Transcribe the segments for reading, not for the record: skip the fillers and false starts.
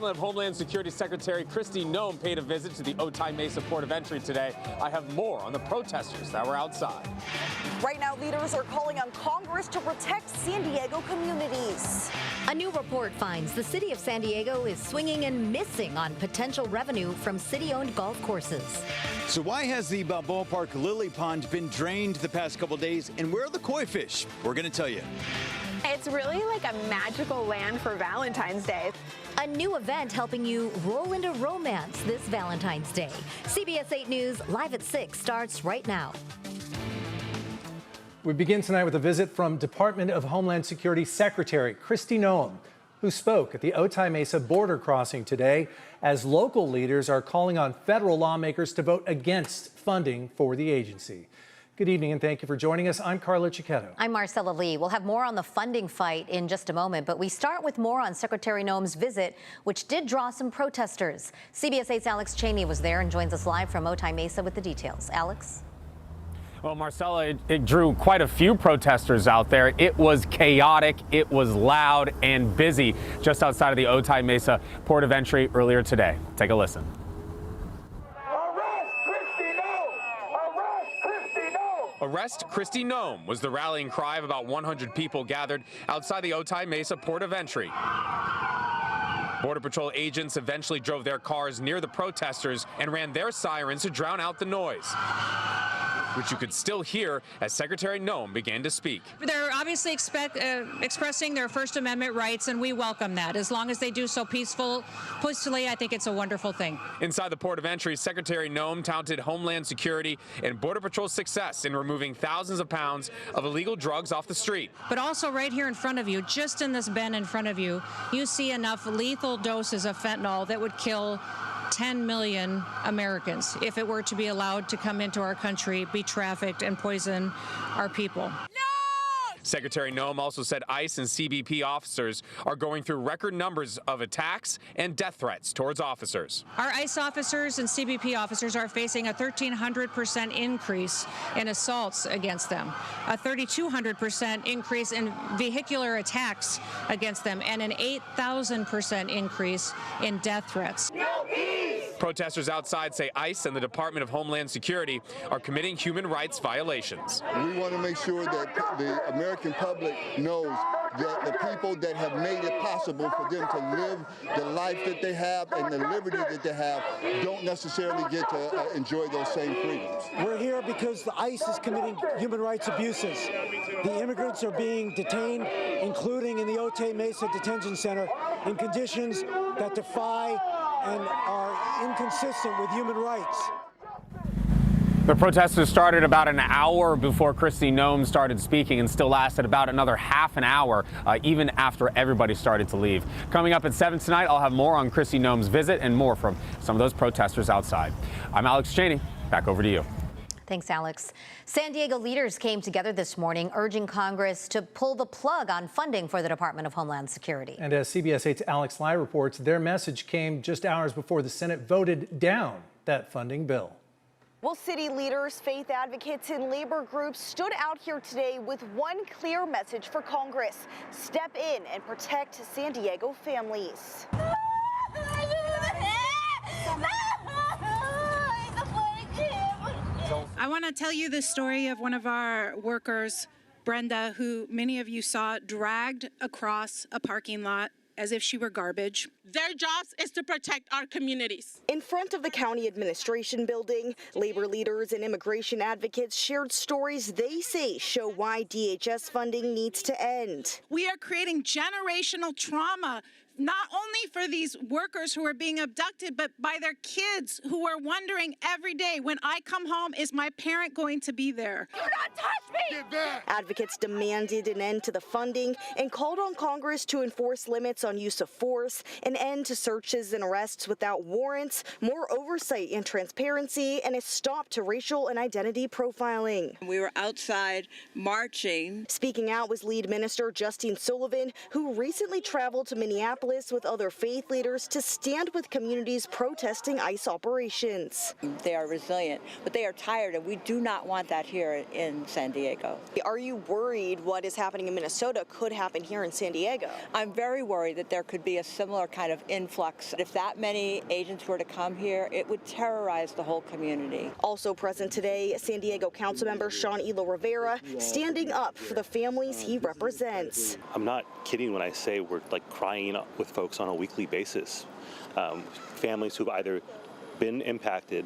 Of Homeland Security Secretary Kristi Noem paid a visit to the Otay Mesa port of entry today. I have more on the protesters that were outside. Right now, leaders are calling on Congress to protect San Diego communities. A new report finds the city of San Diego is swinging and missing on potential revenue from city-owned golf courses. So why has the Balboa Park lily pond been drained the past couple days, and where are the koi fish? We're going to tell you. It's really like a magical land for Valentine's Day. A new event helping you roll into romance this Valentine's Day. CBS 8 News Live at 6 starts right now. We begin tonight with a visit from Department of Homeland Security Secretary Kristi Noem, who spoke at the Otay Mesa border crossing today as local leaders are calling on federal lawmakers to vote against funding for the agency. Good evening and thank you for joining us. I'm Carla Chiquetto. I'm Marcella Lee. We'll have more on the funding fight in just a moment, but we start with more on Secretary Noem's visit, which did draw some protesters. CBS 8's Alex Cheney was there and joins us live from Otay Mesa with the details. Alex? Well, Marcella, it drew quite a few protesters out there. It was chaotic, it was loud and busy just outside of the Otay Mesa port of entry earlier today. Take a listen. Arrest Kristi Noem was the rallying cry of about 100 people gathered outside the Otay Mesa port of entry. Border Patrol agents eventually drove their cars near the protesters and ran their sirens to drown out the noise, which you could still hear as Secretary Noem began to speak. They're obviously expressing their First Amendment rights, and we welcome that. As long as they do so peacefully, I think it's a wonderful thing. Inside the port of entry, Secretary Noem touted Homeland Security and Border Patrol's success in removing thousands of pounds of illegal drugs off the street. But also right here in front of you, just in this bin in front of you, you see enough lethal doses of fentanyl that would kill 10 million Americans if it were to be allowed to come into our country, be trafficked, and poison our people. Secretary Noem also said ICE and CBP officers are going through record numbers of attacks and death threats towards officers. Our ICE officers and CBP officers are facing a 1,300% increase in assaults against them, a 3,200% increase in vehicular attacks against them, and an 8,000% increase in death threats. No peace! Protesters outside say ICE and the Department of Homeland Security are committing human rights violations. We want to make sure that the American public knows that the people that have made it possible for them to live the life that they have and the liberty that they have don't necessarily get to enjoy those same freedoms. We're here because the ICE is committing human rights abuses. The immigrants are being detained, including in the Otay Mesa Detention Center, in conditions that defy and are inconsistent with human rights. The protesters started about an hour before Kristi Noem started speaking and still lasted about another half an hour, even after everybody started to leave. Coming up at 7 tonight, I'll have more on Kristi Noem's visit and more from some of those protesters outside. I'm Alex Cheney. Back over to you. Thanks, Alex. San Diego leaders came together this morning urging Congress to pull the plug on funding for the Department of Homeland Security. And as CBS 8's Alex Lai reports, their message came just hours before the Senate voted down that funding bill. Well, city leaders, faith advocates, and labor groups stood out here today with one clear message for Congress: step in and protect San Diego families. I want to tell you the story of one of our workers, Brenda, who many of you saw dragged across a parking lot as if she were garbage. Their jobs is to protect our communities. In front of the county administration building, labor leaders and immigration advocates shared stories they say show why DHS funding needs to end. We are creating generational trauma, not only for these workers who are being abducted, but by their kids who are wondering every day, when I come home, is my parent going to be there? Do not touch me! Get back! Advocates demanded an end to the funding and called on Congress to enforce limits on use of force, an end to searches and arrests without warrants, more oversight and transparency, and a stop to racial and identity profiling. We were outside marching. Speaking out was Lead Minister Justine Sullivan, who recently traveled to Minneapolis evangelists with other faith leaders to stand with communities protesting ICE operations. They are resilient, but they are tired, and we do not want that here in San Diego. Are you worried what is happening in Minnesota could happen here in San Diego? I'm very worried that there could be a similar kind of influx. If that many agents were to come here, it would terrorize the whole community. Also present today, San Diego Councilmember Sean Elo Rivera standing up for the families he represents. I'm not kidding when I say we're like crying with folks on a weekly basis. Families who've either been impacted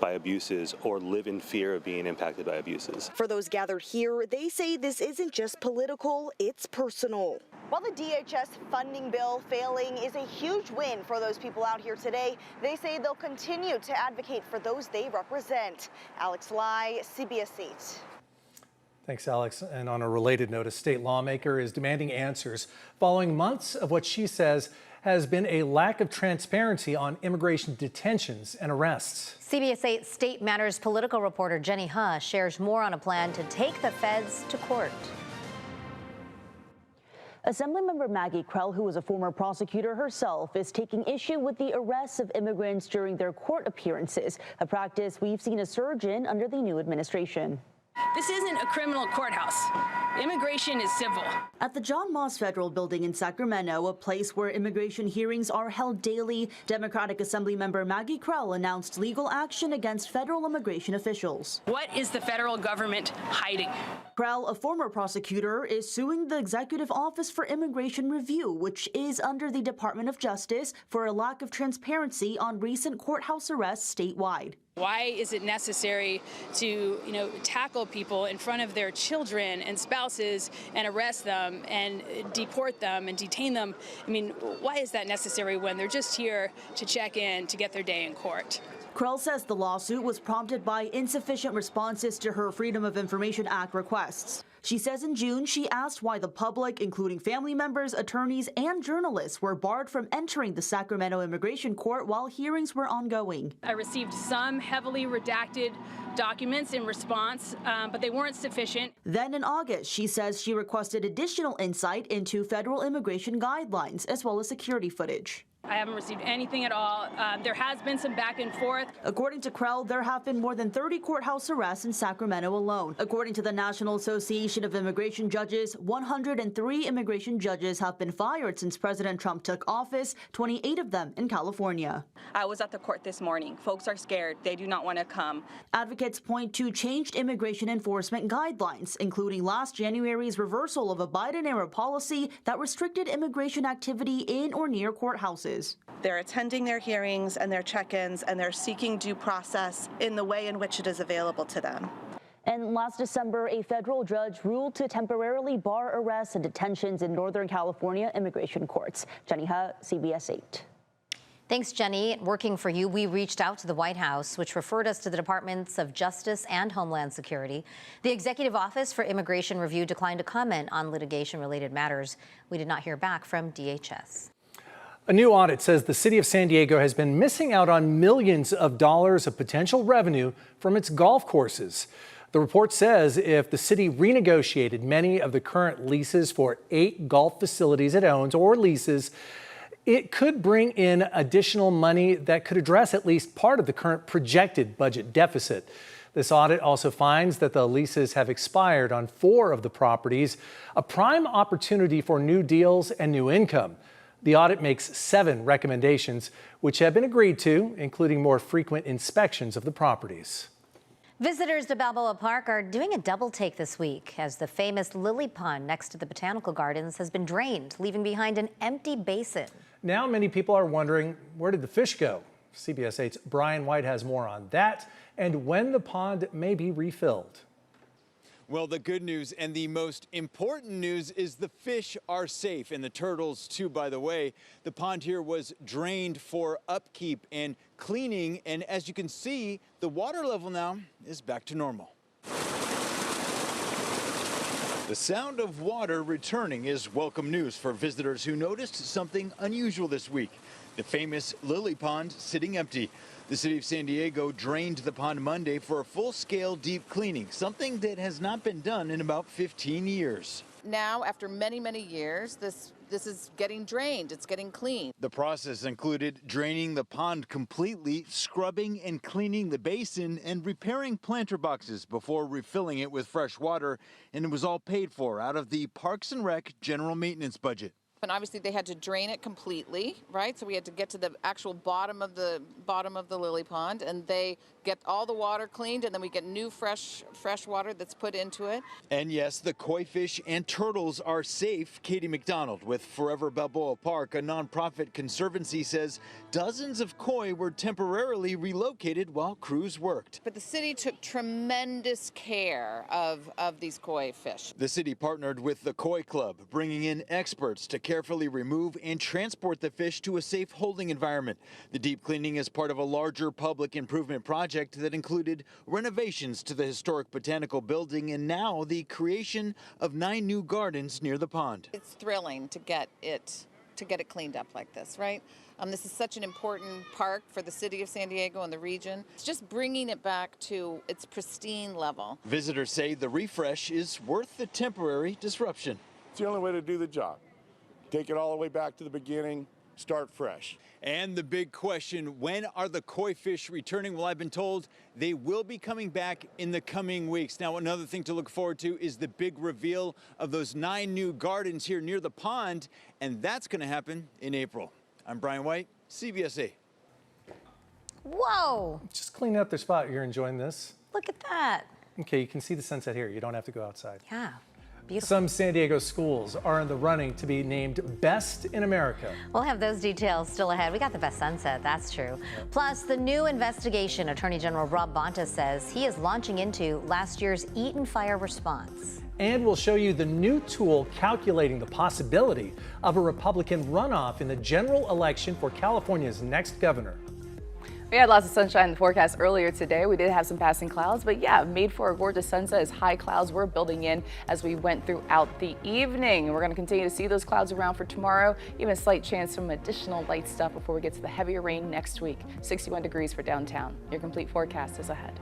by abuses or live in fear of being impacted by abuses. For those gathered here, they say this isn't just political, it's personal. While the DHS funding bill failing is a huge win for those people out here today, they say they'll continue to advocate for those they represent. Alex Lai, CBS 8. Thanks, Alex. And on a related note, a state lawmaker is demanding answers following months of what she says has been a lack of transparency on immigration detentions and arrests. CBS 8 State Matters political reporter Jenny Huh shares more on a plan to take the feds to court. Assemblymember Maggie Krell, who is a former prosecutor herself, is taking issue with the arrests of immigrants during their court appearances, a practice we've seen a surge in under the new administration. This isn't a criminal courthouse. Immigration is civil. At the John Moss Federal Building in Sacramento, a place where immigration hearings are held daily, Democratic Assemblymember Maggie Krell announced legal action against federal immigration officials. What is the federal government hiding? Krell, a former prosecutor, is suing the Executive Office for Immigration Review, which is under the Department of Justice, for a lack of transparency on recent courthouse arrests statewide. Why is it necessary to, tackle people in front of their children and spouses and arrest them and deport them and detain them? I mean, why is that necessary when they're just here to check in to get their day in court? Krell says the lawsuit was prompted by insufficient responses to her Freedom of Information Act requests. She says in June she asked why the public, including family members, attorneys, and journalists, were barred from entering the Sacramento Immigration Court while hearings were ongoing. I received some heavily redacted documents in response, but they weren't sufficient. Then in August, she says she requested additional insight into federal immigration guidelines as well as security footage. I haven't received anything at all. There has been some back and forth. According to Krell, there have been more than 30 courthouse arrests in Sacramento alone. According to the National Association of Immigration Judges, 103 immigration judges have been fired since President Trump took office, 28 of them in California. I was at the court this morning. Folks are scared. They do not want to come. Advocates point to changed immigration enforcement guidelines, including last January's reversal of a Biden-era policy that restricted immigration activity in or near courthouses. They're attending their hearings and their check-ins, and they're seeking due process in the way in which it is available to them. And last December, a federal judge ruled to temporarily bar arrests and detentions in Northern California immigration courts. Jenny Huh, CBS 8. Thanks, Jenny. Working for you, we reached out to the White House, which referred us to the Departments of Justice and Homeland Security. The Executive Office for Immigration Review declined to comment on litigation-related matters. We did not hear back from DHS. A new audit says the city of San Diego has been missing out on millions of dollars of potential revenue from its golf courses. The report says if the city renegotiated many of the current leases for 8 golf facilities it owns or leases, it could bring in additional money that could address at least part of the current projected budget deficit. This audit also finds that the leases have expired on 4 of the properties, a prime opportunity for new deals and new income. The audit makes 7 recommendations, which have been agreed to, including more frequent inspections of the properties. Visitors to Balboa Park are doing a double take this week as the famous lily pond next to the Botanical Gardens has been drained, leaving behind an empty basin. Now many people are wondering, where did the fish go? CBS 8's Brian White has more on that and when the pond may be refilled. Well, the good news and the most important news is the fish are safe, and the turtles too, by the way. The pond here was drained for upkeep and cleaning, and as you can see, the water level now is back to normal. The sound of water returning is welcome news for visitors who noticed something unusual this week. The famous lily pond sitting empty. The city of San Diego drained the pond Monday for a full-scale deep cleaning, something that has not been done in about 15 years. Now, after many, many years, this this is getting drained, it's getting clean. The process included draining the pond completely, scrubbing and cleaning the basin, and repairing planter boxes before refilling it with fresh water, and it was all paid for out of the Parks and Rec general maintenance budget. And obviously they had to drain it completely, right? So we had to get to the actual bottom of the lily pond, and they get all the water cleaned, and then we get new fresh water that's put into it. And yes, the koi fish and turtles are safe. Katie McDonald with Forever Balboa Park, a nonprofit conservancy, says dozens of koi were temporarily relocated while crews worked. But the city took tremendous care of these koi fish. The city partnered with the Koi Club, bringing in experts to carefully remove and transport the fish to a safe holding environment. The deep cleaning is part of a larger public improvement project that included renovations to the historic botanical building and now the creation of 9 new gardens near the pond. It's thrilling to get it cleaned up like this, right? This is such an important park for the city of San Diego and the region. It's just bringing it back to its pristine level. Visitors say the refresh is worth the temporary disruption. It's the only way to do the job. Take it all the way back to the beginning, start fresh. And the big question, when are the koi fish returning? Well, I've been told they will be coming back in the coming weeks. Now, another thing to look forward to is the big reveal of those 9 new gardens here near the pond, and that's going to happen in April. I'm Brian White, CBS 8. Whoa! Just cleaning up their spot. You're enjoying this? Look at that. Okay, you can see the sunset here. You don't have to go outside. Yeah. Beautiful. Some San Diego schools are in the running to be named Best in America. We'll have those details still ahead. We got the best sunset, that's true. Plus, the new investigation Attorney General Rob Bonta says he is launching into last year's Eaton fire response. And we'll show you the new tool calculating the possibility of a Republican runoff in the general election for California's next governor. We had lots of sunshine in the forecast earlier today. We did have some passing clouds, but yeah, made for a gorgeous sunset as high clouds were building in as we went throughout the evening. We're going to continue to see those clouds around for tomorrow, even a slight chance of some additional light stuff before we get to the heavier rain next week. 61 degrees for downtown. Your complete forecast is ahead.